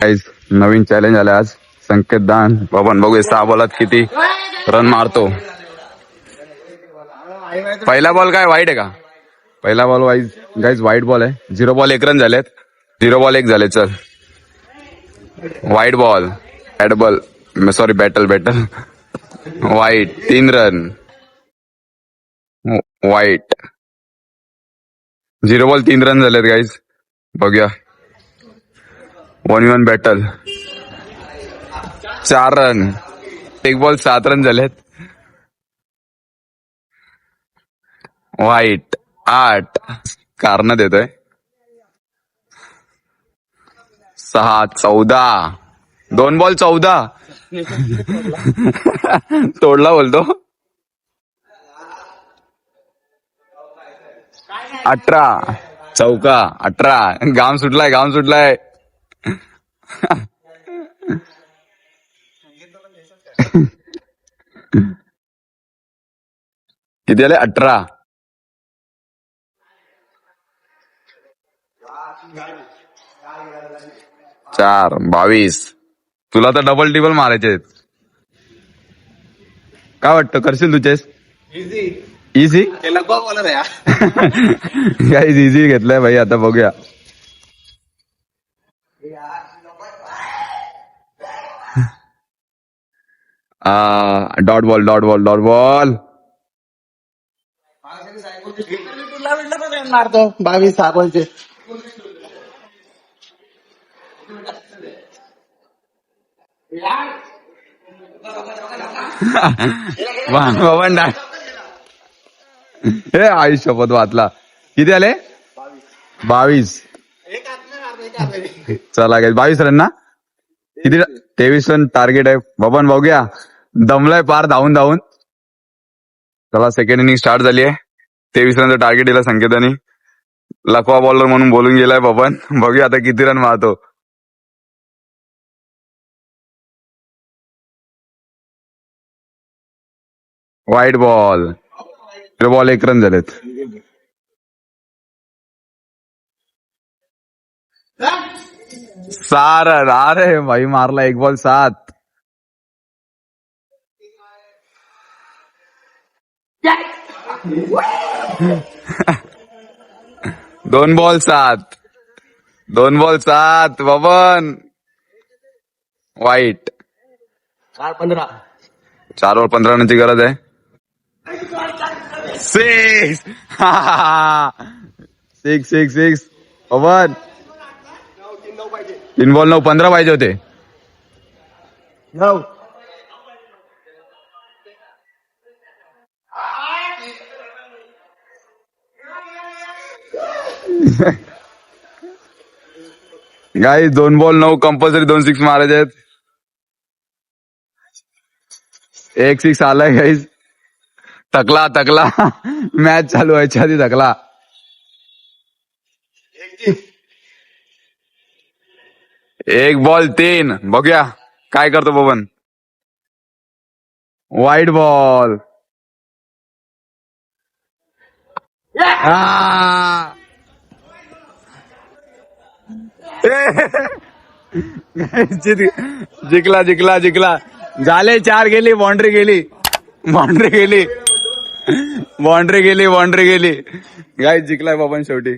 Guys नवीन challenge आलं आज. संकेत दान बबन बघूया 6 बॉलात किती रन मारतो. पहिला बॉल काय वाईट आहे का? पहिला बॉल गाईज वाईट बॉल आहे. 0 बॉल 1 रन झालेत. 0 बॉल 1 झाले. चल वाईट ball bat ball sorry battle वाईट 3 रन. वाईट 0 बॉल 3 रन झालेत गाईज. बघूया 1v1 battle 4 run. 1 ball 7 run झालेत. वाईट 8 कारण देतोय. 6 14 2 बॉल 14 तोडला बोलतो. 18 चौका 18 घाम सुटलाय. किती आले? 18 4 22. तुला तर डबल टिबल मारायचे आहेत. काय वाटतं करशील तू चेस? इझी गाईज इझी घेतलाय भाई. आता बघूया. डॉट बॉल मारतो 22 साबणचे. बाबा हे आयुष शपथ वाचला. किती आले? 22. चला काय 22 रन ना? किती? 23 रन टार्गेट आहे. बबन बघूया दमलाय पार धावून. चला सेकंड इनिंग स्टार्ट झाली आहे. 23 रनचं टार्गेट दिला संकेतानी. लकवा बॉलर म्हणून बोलून गेलाय बबन. बघूया आता किती रन मारतो. वाईट बॉल 0 बॉल 1 रन झालेत. 6 रन. अरे भाई मारला 1 बॉल 7. दोन बॉल 7 बबन. वाईट 4 ओव्हर 15 रनची गरज आहे. 6 बबन. 3 बॉल 9 15 पाहिजे होते. गाईज 2 बॉल 9 कंपल्सरी 2 6 मारायचे आहेत. 1 6 आलाय गाईज. तकला मॅच चालू व्हायच्या आधी तकला. 1 बॉल 3. बघूया काय करतो बबन. वाईट बॉल. जिंकला झाले. 4 गेली. बाउंड्री गेली. गाईज जिंकलाय बबन शेवटी.